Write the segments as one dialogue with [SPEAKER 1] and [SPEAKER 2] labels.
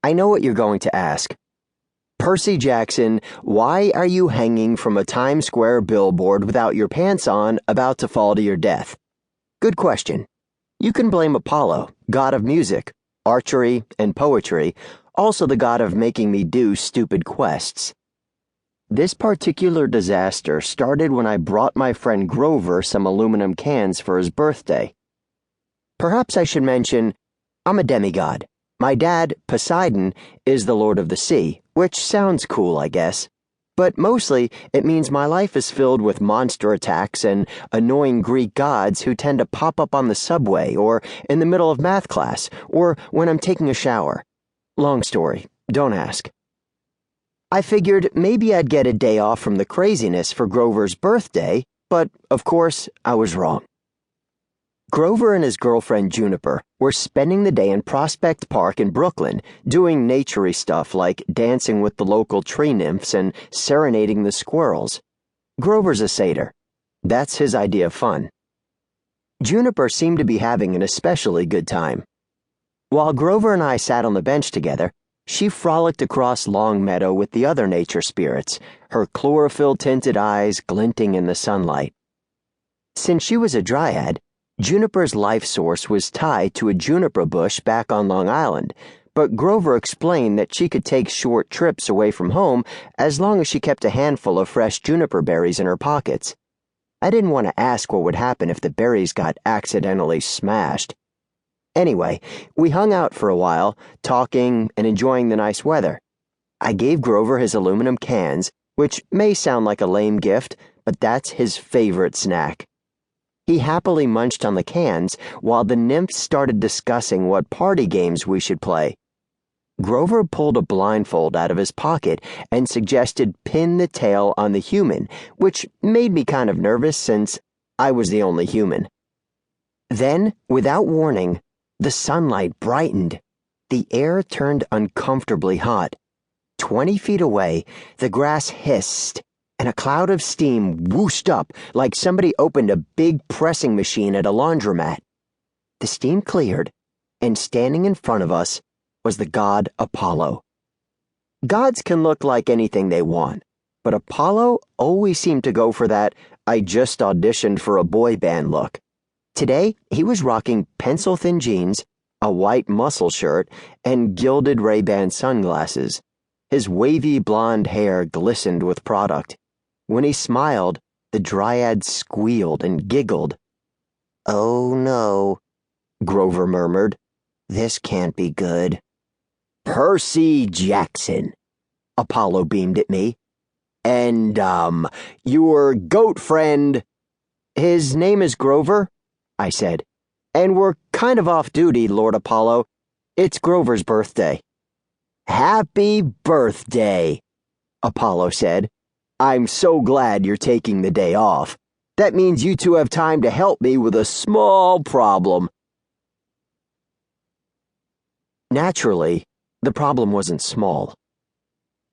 [SPEAKER 1] I know what you're going to ask. Percy Jackson, why are you hanging from a Times Square billboard without your pants on, about to fall to your death? Good question. You can blame Apollo, god of music, archery, and poetry, also the god of making me do stupid quests. This particular disaster started when I brought my friend Grover some aluminum cans for his birthday. Perhaps I should mention, I'm a demigod. My dad, Poseidon, is the lord of the sea, which sounds cool, I guess. But mostly, it means my life is filled with monster attacks and annoying Greek gods who tend to pop up on the subway or in the middle of math class or when I'm taking a shower. Long story, don't ask. I figured maybe I'd get a day off from the craziness for Grover's birthday, but of course, I was wrong. Grover and his girlfriend Juniper were spending the day in Prospect Park in Brooklyn, doing nature-y stuff like dancing with the local tree nymphs and serenading the squirrels. Grover's a satyr. That's his idea of fun. Juniper seemed to be having an especially good time. While Grover and I sat on the bench together, she frolicked across Long Meadow with the other nature spirits, her chlorophyll-tinted eyes glinting in the sunlight. Since she was a dryad, Juniper's life source was tied to a juniper bush back on Long Island, but Grover explained that she could take short trips away from home as long as she kept a handful of fresh juniper berries in her pockets. I didn't want to ask what would happen if the berries got accidentally smashed. Anyway, we hung out for a while, talking and enjoying the nice weather. I gave Grover his aluminum cans, which may sound like a lame gift, but that's his favorite snack. He happily munched on the cans while the nymphs started discussing what party games we should play. Grover pulled a blindfold out of his pocket and suggested pin the tail on the human, which made me kind of nervous since I was the only human. Then, without warning, the sunlight brightened. The air turned uncomfortably hot. 20 feet away, the grass hissed, and a cloud of steam whooshed up like somebody opened a big pressing machine at a laundromat. The steam cleared, and standing in front of us was the god Apollo. Gods can look like anything they want, but Apollo always seemed to go for that I just auditioned for a boy band look. Today, he was rocking pencil-thin jeans, a white muscle shirt, and gilded Ray-Ban sunglasses. His wavy blonde hair glistened with product. When he smiled, the dryad squealed and giggled. "Oh no," Grover murmured. "This can't be good." "Percy Jackson," Apollo beamed at me. "And, your goat friend—" "His name is Grover," I said. "And we're kind of off duty, Lord Apollo. It's Grover's birthday." "Happy birthday," Apollo said. "I'm so glad you're taking the day off. That means you two have time to help me with a small problem." Naturally, the problem wasn't small.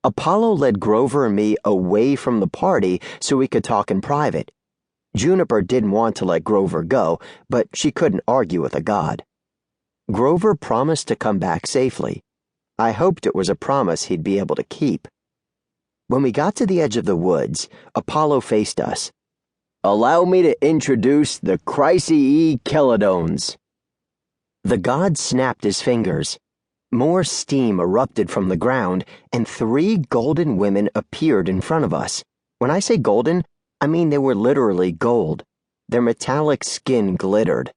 [SPEAKER 1] Apollo led Grover and me away from the party so we could talk in private. Juniper didn't want to let Grover go, but she couldn't argue with a god. Grover promised to come back safely. I hoped it was a promise he'd be able to keep. When we got to the edge of the woods, Apollo faced us. "Allow me to introduce the Chrysaekelodones." The god snapped his fingers. More steam erupted from the ground, and 3 golden women appeared in front of us. When I say golden, I mean they were literally gold. Their metallic skin glittered.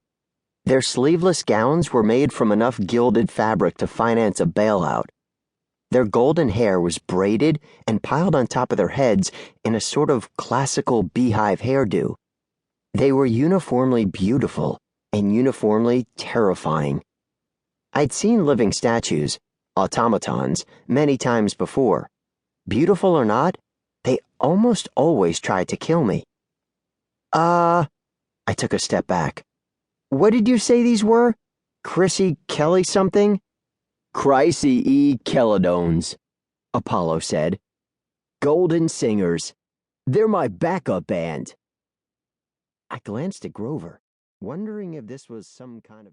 [SPEAKER 1] Their sleeveless gowns were made from enough gilded fabric to finance a bailout. Their golden hair was braided and piled on top of their heads in a sort of classical beehive hairdo. They were uniformly beautiful and uniformly terrifying. I'd seen living statues, automatons, many times before. Beautiful or not, they almost always tried to kill me. I took a step back. "What did you say these were? Chrissy Kelly something?" "Chrysaekelodones," Apollo said. "Golden singers. They're my backup band." I glanced at Grover, wondering if this was some kind of